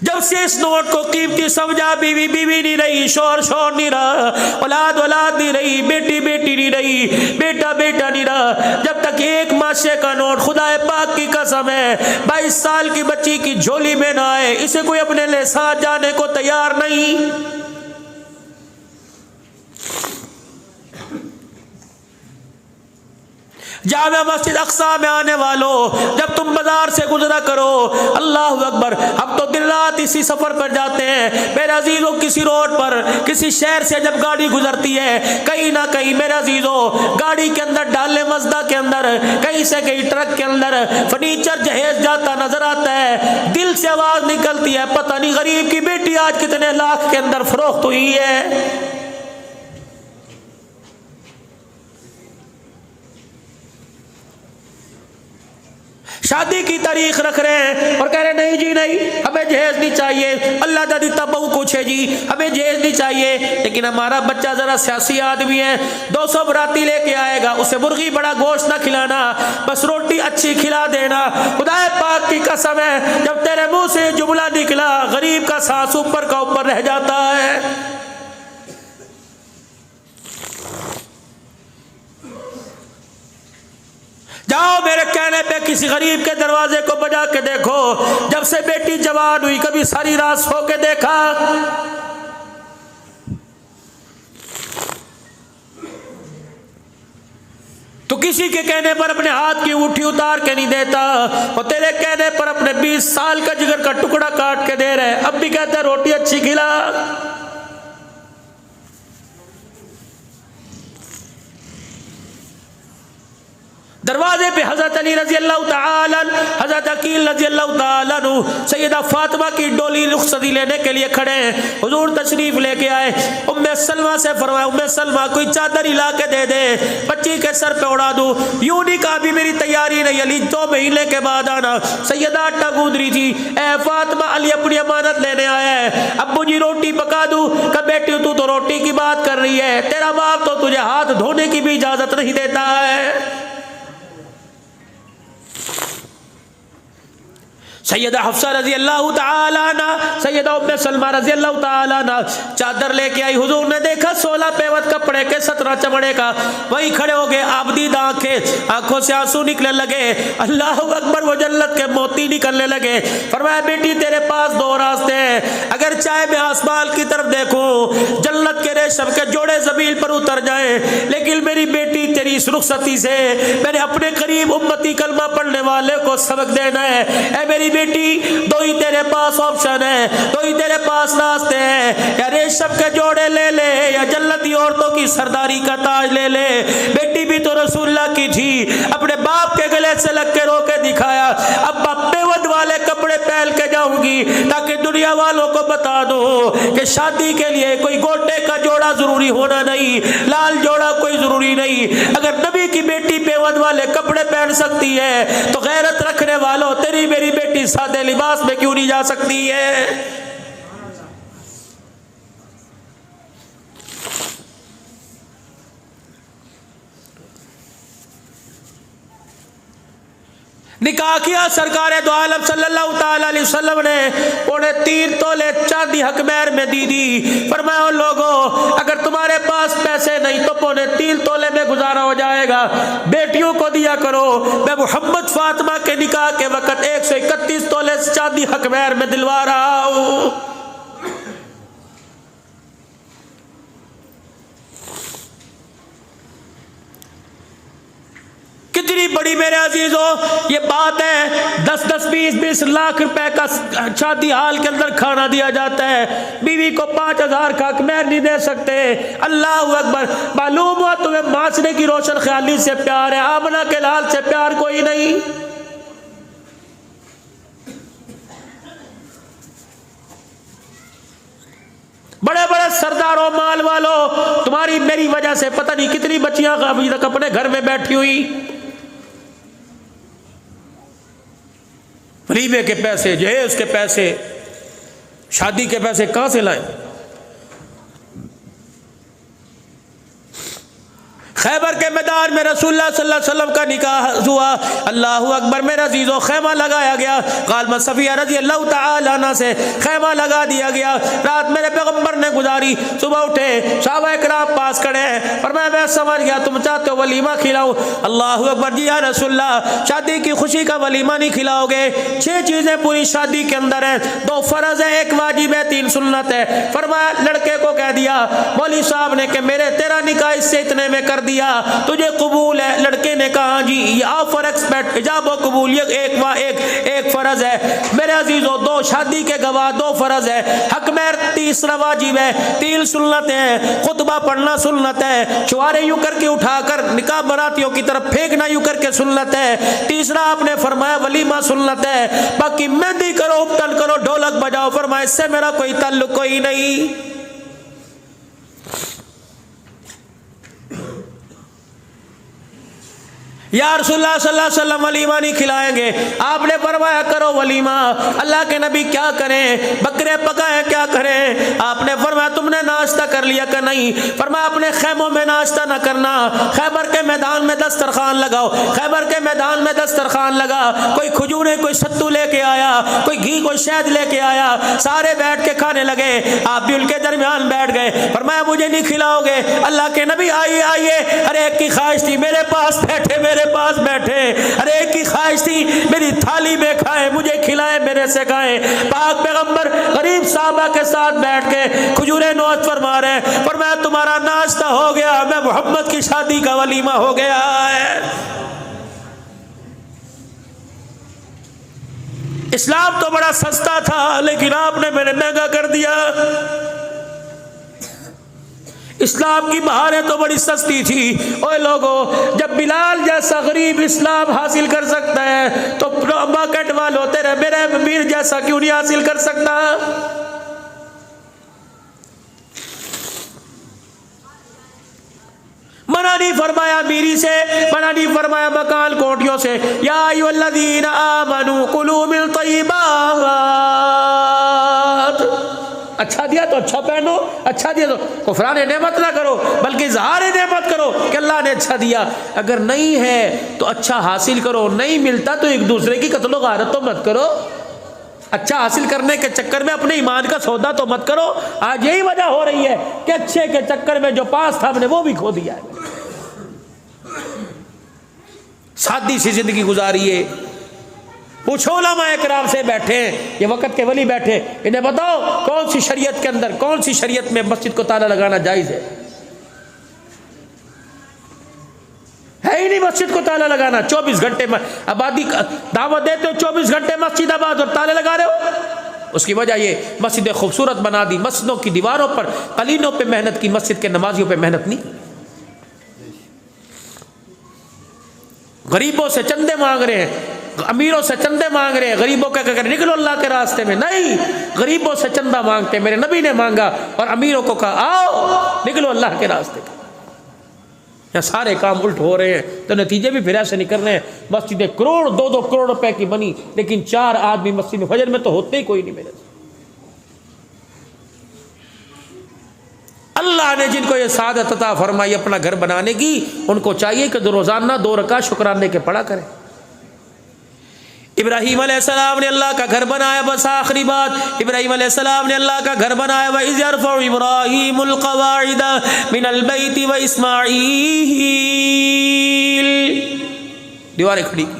जब से इस नोट को कीमती समझा, बीवी बीवी नहीं रही, शोर शोर नहीं रहा, औलाद औलाद नहीं रही, बेटी बेटी नहीं रही, बेटा बेटा नहीं रहा। जब तक 1 माशे का नोट, खुदा पाक की कसम है, 22 साल की बच्ची की झोली में ना आए, इसे कोई अपने लिए साथ जाने को तैयार नहीं। जामिया मस्जिद अक्सा में आने वालों, जब तुम बाजार से गुजरा करो, अल्लाह अकबर, हम तो दिन रात इसी सफर पर जाते हैं मेरे अजीजों। किसी रोड पर, किसी शहर से जब गाड़ी गुजरती है, कहीं ना कहीं मेरे अजीजों गाड़ी के अंदर डाले मजदा के अंदर, कहीं से कहीं ट्रक के अंदर फर्नीचर जहेज जाता नजर आता है। दिल से आवाज निकलती है, पता नहीं गरीब की बेटी आज कितने लाख के अंदर फरोख्त हुई है। शादी की तारीख रख रहे हैं और कह रहे नहीं जी नहीं, हमें जहेज नहीं चाहिए, अल्लाह दादी तबू कुछ है जी, हमें जहेज नहीं चाहिए। लेकिन हमारा बच्चा जरा सियासी आदमी है, 200 बराती लेके आएगा, उसे मुर्गी बड़ा गोश्त ना खिलाना, बस रोटी अच्छी खिला देना। खुदा पाक की कसम है, जब तेरे मुंह से जुमला निकला, गरीब का सांस ऊपर का ऊपर रह जाता है। जाओ मेरे कहने पे किसी गरीब के दरवाजे को बजा के देखो, जब से बेटी जवान हुई कभी सारी रात सो के देखा? तो किसी के कहने पर अपने हाथ की उठी उतार के नहीं देता, और तेरे कहने पर अपने 20 साल का जिगर का टुकड़ा काट के दे रहे, अब भी कहता है रोटी अच्छी खिला। दरवाजे पे हजरत अली रजी अल्लाह तआला हज़रत अकील रज़ी अल्लाह ताला अन्हु सैयदा फातिमा की डोली रुखसती लेने के लिए खड़े हैं। हुजूर तशरीफ लेके आए। उम्मे सलमा से फरमाया, उम्मे सलमा कोई चादर हिला के दे दे, बच्ची के सर पे उड़ा दूं। यूं नहीं कहा भी मेरी तैयारी नहीं, अली 2 महीने के बाद आना। सैयदा आटा गूंद रही थी, ए फातिमा अली अपनी अमानत लेने आया है, अब्बू जी रोटी पका दूं? कहा बेटी तू तो रोटी की बात कर रही है, तेरा बाप तो तुझे हाथ धोने की भी इजाजत नहीं देता है। सैयदा हफ्सा रजी अल्लाह ताला अन्हा, सैयदा उम्मे सलमा रजी अल्लाह ताला अन्हा चादर लेके आई। हुजूर ने देखा 16 पेवत कपड़े के 17 चमड़े का, वहीं खड़े हो गए। आबदीद आंखों से आंसू निकलने लगे। अल्लाह अकबर, वो जन्नत के मोती निकलने लगे। फरमाया बेटी तेरे पास 2 रास्ते हैं, अगर चाहे मैं आसमान की तरफ देखूं, जन्नत के रेशम के जोड़े जमीन पर उतर जाए, लेकिन मेरी बेटी तेरी इस रुखसती से मैंने अपने करीब उम्मती कलमा पढ़ने वाले को सबक देना है। ऐ मेरी बेटी, 2 ही तेरे पास ऑप्शन है, 2 ही तेरे पास रास्ते हैं, या रेशम के जोड़े ले ले या जन्नती औरतों की सरदारी का ताज ले ले। बेटी भी तो रसूलुल्लाह की थी, अपने बाप के गले से लग के रो के दिखाया। अब बेवद वाले कपड़े पहन के जाऊंगी ताकि दुनिया वालों को बता दो कि शादी के लिए कोई गोटे का जोड़ा जरूरी होना नहीं, लाल जोड़ा कोई जरूरी नहीं। अगर नबी की बेटी बेवद वाले कपड़े पहन सकती है तो गैरत रखने वालों, तेरी मेरी बेटी सादे लिबास में क्यों नहीं जा सकती है? निकाह किया सरकार दो आलम सल्लल्लाहु ताला अलैहि वसल्लम ने 3.5 तोले चांदी हक महर में दी दी। फरमाया लोगों, अगर तुम्हारे पास पैसे नहीं तो 3.5 तोले में गुजारा हो जाएगा, बेटियों को दिया करो। मैं मोहम्मद फातिमा के निकाह के वक्त 131 तोले चांदी हक महर में दिलवा रहा हूँ। कितनी बड़ी मेरे अजीजों ये बात है। 10-10, 20-20 लाख रुपए का शादी हाल के अंदर खाना दिया जाता है, बीवी को 5,000 का महर नहीं दे सकते। अल्लाह अकबर। मालूम हुआ तुम्हें माशरे की रोशन ख्याली से प्यार है, आमना के लाल से प्यार कोई नहीं। बड़े बड़े सरदारों, माल वालों, तुम्हारी मेरी वजह से पता नहीं कितनी बच्चियां अभी तक अपने घर में बैठी हुई। वलीमे के पैसे, जहेज के पैसे, शादी के पैसे कहां से लाए? खैबर के मैदान में रसूलुल्लाह सल्लल्लाहु अलैहि वसल्लम का निकाह हुआ। अल्लाहु अकबर। मेरा अजीजों खैमा लगाया गया। गालमा सफिया रजी अल्लाह तआला अन्हा से खैमा लगा दिया गया। रात मेरे पैगंबर ने गुजारी। सुबह उठे, सहाबा इकराम पास खड़े हैं, पर मैं समझ गया तुम चाहते हो वलीमा खिलाऊं। अल्लाहु अकबर। जी या रसूलुल्लाह, शादी की खुशी का वलीमा नहीं खिलाओगे? 6 चीजें पूरी शादी के अंदर है, 2 फर्ज है, 1 वाजिब है, 3 सुन्नत है। फरमाया लड़के को कह दिया मौलवी साहब ने कि मेरे तेरा निकाह इससे इतने में कर दिया, तुझे कबूल है? लड़के ने कहा जी ये ऑफर एक्सपेक्ट इजाब और कबूलियत एक फर्ज है। मेरे अजीजों 2 शादी के गवाह, 2 फर्ज है, हक महर 3 वाजिब है, 3 सुन्नत है, खुतबा पढ़ना सुन्नत है, चुवारे यूं करके उठाकर निकाह बरातियों की तरफ फेंकना यूं करके सुन्नत है, तीसरा आपने फरमाया वलीमा सुन्नत है, बाकी मेहंदी करो, उपटन करो, ढोलक बजाओ, फरमाया इससे मेरा कोई ताल्लुक कोई नहीं। या रसूलुल्लाह सल्लल्लाहु अलैहि वसल्लम वलीमा नहीं खिलाएंगे। आपने फरमाया करो वलीमा। अल्लाह के नबी क्या करें? बकरे पकाएं, क्या करें? आपने फरमाया तुमने नाश्ता कर लिया कि नहीं? फरमाया अपने खैमों में नाश्ता ना करना, खैबर के मैदान में दस्तरखान लगाओ। खैबर के मैदान में दस्तरखान लगा, कोई खजूरें, कोई सत्तू लेके आया, कोई घी, कोई शहद लेके आया, सारे बैठ के खाने लगे। आप भी उनके दरमियान बैठ गए। फरमाया मुझे नहीं खिलाओगे? अल्लाह के नबी आइए आइए, अरे एक की ख्वाहिश थी मेरे पास बैठे, मेरे पास बैठे, अरे एक की ख्वाहिश थी मेरी थाली में खाए, मुझे खिलाए, मेरे से खाए। पाक पैगंबर गरीब साहबा के साथ बैठ के खजूरें नोच फरमा रहे, फरमाया तुम्हारा नाश्ता हो गया, मैं मोहम्मद की शादी का वलीमा हो गया है। इस्लाम तो बड़ा सस्ता था, लेकिन आपने मैंने महंगा कर दिया। इस्लाम की बहारें तो बड़ी सस्ती थी। ओए लोगों, जब बिलाल जैसा गरीब इस्लाम हासिल कर सकता है तो बकेट वालों तेरे मेरे अमीर जैसा क्यों नहीं हासिल कर सकता? मना नहीं फरमाया मीरी से, मना नहीं फरमाया मकान कोठियों से। या अय्युहल्लज़ीना आमनू कुलू मिन तय्यिबात, अच्छा दिया तो अच्छा पहनो, अच्छा दिया तो कुफरान नेमत ना करो, बल्कि इज़हार नेमत करो कि अल्लाह ने अच्छा दिया। अगर नहीं है तो अच्छा हासिल करो, नहीं मिलता तो एक दूसरे की कत्लो गारत तो मत करो। अच्छा हासिल करने के चक्कर में अपने ईमान का सौदा तो मत करो। आज यही वजह हो रही है कि अच्छे के चक्कर में जो पास था हमने वो भी खो दिया है। सादी सी जिंदगी गुजारिए। पूछो उलमा इकराम से, बैठे ये वक़्त के वली बैठे, इन्हें बताओ कौन सी शरीयत के अंदर, कौन सी शरीयत में मस्जिद को ताला लगाना जायज़ है ही नहीं मस्जिद को ताला लगाना। 24 घंटे में आबादी दावत देते हो, 24 घंटे मस्जिद आबाद और ताले लगा रहे हो। उसकी वजह ये मस्जिद खूबसूरत बना दी, मस्जिदों की दीवारों पर कलीनों पे मेहनत की, मस्जिद के नमाजियों पे मेहनत नहीं। गरीबों से चंदे मांग रहे हैं, अमीरों से चंदे मांग रहे हैं, गरीबों का कहकर निकलो अल्लाह के रास्ते में। नहीं, गरीबों से चंदा मांगते मेरे नबी ने मांगा, और अमीरों को कहा आओ निकलो अल्लाह के रास्ते में। यहाँ सारे काम उल्ट हो रहे हैं तो नतीजे भी फिर ऐसे निकल रहे हैं। मस्जिदें करोड़ 2-2 करोड़ रुपए की बनी, लेकिन 4 आदमी मस्जिद में फजर में तो होते ही कोई नहीं मेरे। अल्लाह ने जिनको ये सादत अता फरमाई अपना घर बनाने की, उनको चाहिए कि रोजाना 2 रकात शुक्राने के पढ़ा करें। इब्राहीम अलैहिस्सलाम ने अल्लाह का घर बनाया। बस आखिरी बात, इब्राहीम अलैहिस्सलाम ने अल्लाह का घर बनाया। व इज़ यरफ़उ इब्राहीमुल क़वाइद मिनल बैति व इस्माईल, दीवारें खड़ी की।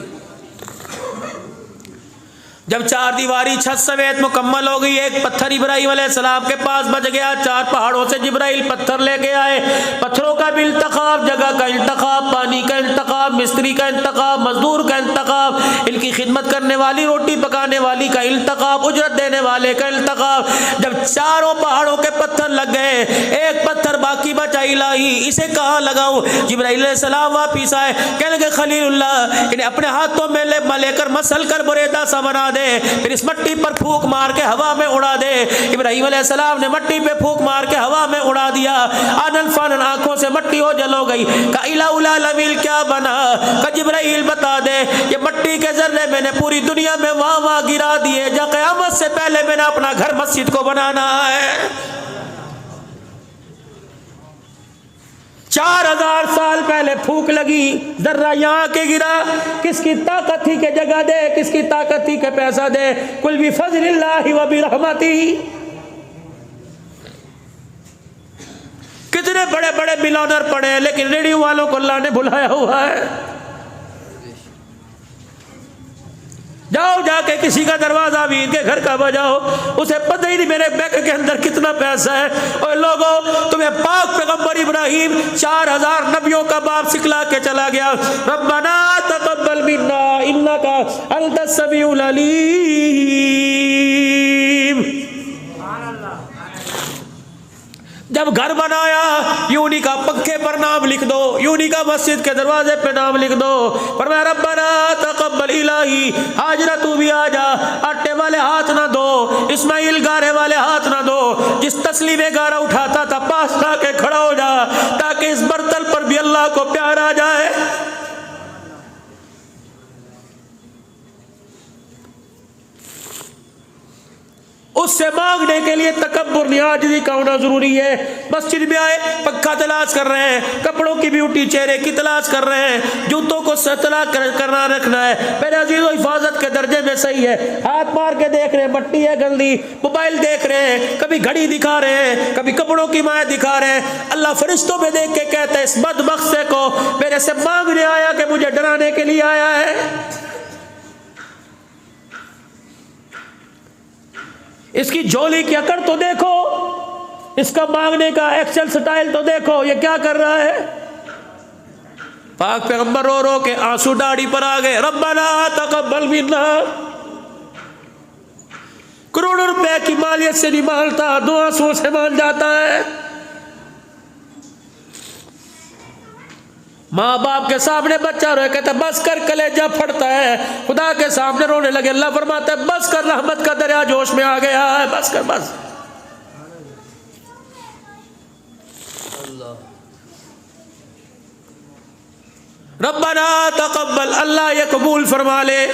जब 4 दीवारी छत समेत मुकम्मल हो गई, एक पत्थर इब्राहीम अलैहिस्सलाम के पास बच गया। 4 पहाड़ों से जिब्राइल पत्थर लेके आए। पत्थरों का भी इंतखाब, जगह का इंतखाब, पानी का इंतखाब, मिस्त्री का इंतखाब, मजदूर का इंतखाब, इनकी खिदमत करने वाली, रोटी पकाने वाली का इंतखाब, उजरत देने वाले का इंतखाब। जब चारों पहाड़ों के पत्थर लग गए, एक पत्थर बाकी बचा, इलाही इसे कहाँ लगाऊं? जिब्राइल अलैहिस्सलाम वापिस आए, कहने लगे खलीलुल्लाह, इन्हें अपने हाथों में लेकर मसल कर बुरेदा सा बना दे, फिर इस मट्टी पर फूंक मार के हवा में उड़ा दे। इब्राहीम अलैहिस्सलाम ने मट्टी पे फूंक मार के हवा में उड़ा दिया। आनन फानन आंखों से मट्टी हो जल हो गई। का इलाउला लमील क्या बना? का जिब्राइल बता दे, ये मट्टी के जर्रे मैंने पूरी दुनिया में वहां गिरा दिए, जब क़यामत से पहले मैंने अपना घर मस्जिद को बनाना है। 4000 साल पहले फूंक लगी, जर्रा यहाँ के गिरा। किसकी ताकत थी के जगह दे, किसकी ताकत थी के पैसा दे? कुल भी फज़लिल्लाहि व बिरहमती। कितने बड़े बड़े मिलियनर पड़े हैं, लेकिन रेडियो वालों को अल्लाह ने बुलाया हुआ है। जाओ जाके किसी का दरवाजा अमीर के घर का बजाओ, उसे पता ही नहीं मेरे बैंक के अंदर कितना पैसा है। और लोगों, तुम्हें पाक पैगंबर इब्राहीम 4000 नबियों का बाप सिखला के चला गया। रब्बना तक़ब्बल मिन्ना इन्नका अंतस समीउल अलीम। जब घर बनाया, यूनी का पक्के पर नाम लिख दो, यूनी का मस्जिद के दरवाजे पे नाम लिख दो। फरमाया रब्बना तक़ब्बल इलाही, हाजरा तू भी आ जा। आटे वाले हाथ ना दो, इस्माइल गारे वाले हाथ ना दो। जिस तसली में गारा उठाता था पास आके खड़ा हो जा, ताकि इस बर्तन पर भी अल्लाह को प्यार आ जाए। उससे मांगने के लिए तकब्बुर नियाज़ी का होना जरूरी है। मस्जिद में आए, पक्का तलाश कर रहे हैं, कपड़ों की ब्यूटी चेहरे की तलाश कर रहे हैं, जूतों को सतला करना रखना है, मेरे अजीज़ों हिफाजत के दर्जे में सही है। हाथ मार के देख रहे हैं, मट्टी है गंदी, मोबाइल देख रहे हैं, कभी घड़ी दिखा रहे हैं, कभी कपड़ों की माया दिखा रहे हैं। अल्लाह फरिश्तों में देख के कहता है, इस बदबख्त को मेरे से मांगने आया कि मुझे डराने के लिए आया है। इसकी झोली की अकड़ तो देखो, इसका मांगने का एक्शन स्टाइल तो देखो, ये क्या कर रहा है। पाक पैगंबर रो रो के आंसू दाढ़ी पर आ गए। रब्बना तक़ब्बल मिन्ना, करोड़ों रुपए की मालियत से नहीं मानता, 2 आंसुओं से मान जाता है। माँ बाप के सामने बच्चा रोए, कहता बस कर, कलेजा फटता है। खुदा के सामने रोने लगे, अल्लाह फरमाता है बस कर, रहमत का दरिया जोश में आ गया है, बस कर बस। रब्बना तकब्बल, अल्लाह ये कबूल फरमा ले।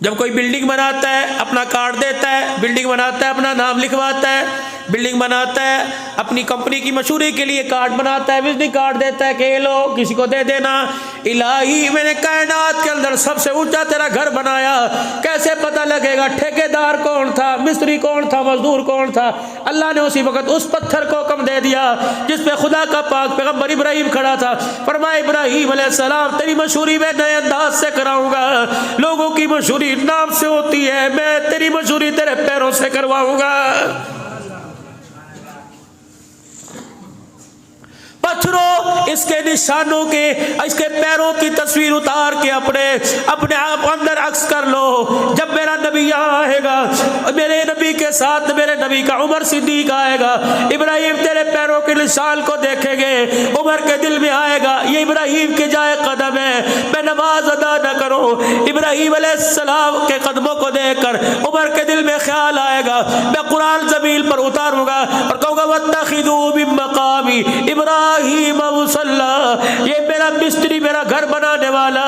जब कोई बिल्डिंग बनाता है अपना कार्ड देता है, बिल्डिंग बनाता है अपना नाम लिखवाता है, बिल्डिंग बनाता है अपनी कंपनी की मशहूरी के लिए कार्ड बनाता है, विजिटिंग कार्ड देता है कि ये लो किसी को दे देना। इलाही मैंने कायनात के अंदर सबसे ऊंचा तेरा घर बनाया, कैसे पता लगेगा ठेकेदार कौन था, मिस्त्री कौन था, मजदूर कौन था? अल्लाह ने उसी वक्त उस पत्थर को हुक्म दे दिया जिस पे खुदा का पाक पैगंबर इब्राहिम खड़ा था। फरमाया इब्राहिम अलैहिस्सलाम तेरी मशहूरी में नए अंदाज से कराऊंगा, लोगों की मशहूरी नाम से होती है, मैं तेरी मशहूरी तेरे पैरों से करवाऊंगा। पत्थरों इसके निशानों के, इसके पैरों की तस्वीर उतार के अपने आप अंदर अक्स कर लो। जब मेरा नबी यहाँ आएगा, मेरे नबी के साथ मेरे नबी का उमर सिद्दीक आएगा, इब्राहिम तेरे पैरों के निशान को देखेंगे, उमर के दिल में आएगा ये इब्राहिम के जाए कदम है, मैं नमाज अदा न करूं। इब्राहिम अलैहिस्सलाम के कदमों को देखकर उमर के दिल में ख्याल आएगा, मैं कुरान ज़मीन पर उतारूंगा और कहूँगा वत्तखिदू मिन मकामी इब्राहिम मुसल्ला, ये मेरा मिस्त्री, मेरा घर बनाने वाला,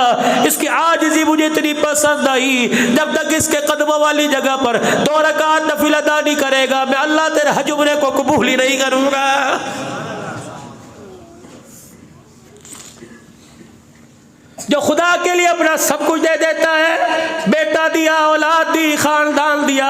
इसकी आजिज़ी मुझे इतनी पसंद आई, जब तक इसके कदमों वाली जगह पर 2 रकात नफिल अदा नहीं करेगा मैं अल्लाह तेरे हज उम्रे को कबूल ही नहीं करूंगा। जो खुदा के लिए अपना सब कुछ दे देता है, बेटा दिया, औलाद दी, खानदान दिया,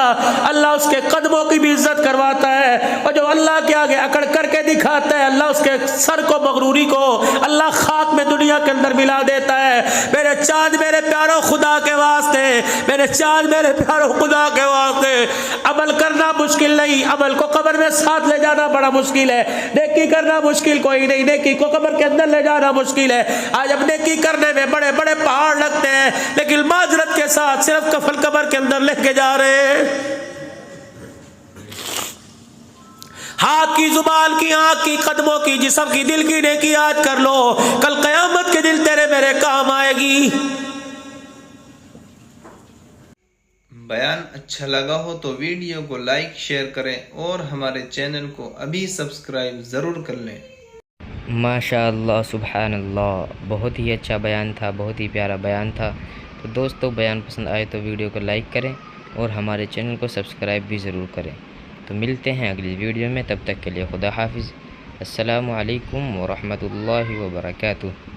अल्लाह उसके कदमों की भी इज्जत करवाता है। और जो अल्लाह के आगे अकड़ करके दिखाता है, अल्लाह उसके सर को, मगरूरी को अल्लाह खाक में दुनिया के अंदर मिला देता है। मेरे चाँद मेरे प्यारों खुदा के वास्ते, मेरे चाँद मेरे प्यारों खुदा के वास्ते अमल करना मुश्किल नहीं, अमल को कब्र में साथ ले जाना बड़ा मुश्किल है। नेकी करना मुश्किल कोई नहीं, नेकी को कब्र के अंदर ले जाना मुश्किल है। आज अब नेकी करने में बड़े बड़े पहाड़ लगते हैं, लेकिन माजरत के साथ सिर्फ कफल कब्र के अंदर लेके जा रहे हैं। हाथ की, जुबान की, आंख की, कदमों की, जिस्म की, दिल की नेकी आज कर लो, कल कयामत के दिन तेरे मेरे काम आएगी। बयान अच्छा लगा हो तो वीडियो को लाइक शेयर करें और हमारे चैनल को अभी सब्सक्राइब ज़रूर कर लें। माशाअल्लाह सुबहानल्लाह, बहुत ही अच्छा बयान था, बहुत ही प्यारा बयान था। तो दोस्तों बयान पसंद आए तो वीडियो को लाइक करें और हमारे चैनल को सब्सक्राइब भी ज़रूर करें। तो मिलते हैं अगली वीडियो में, तब तक के लिए खुदा हाफिज़। अस्सलामु अलैकुम व रहमतुल्लाहि व बरकातुहू।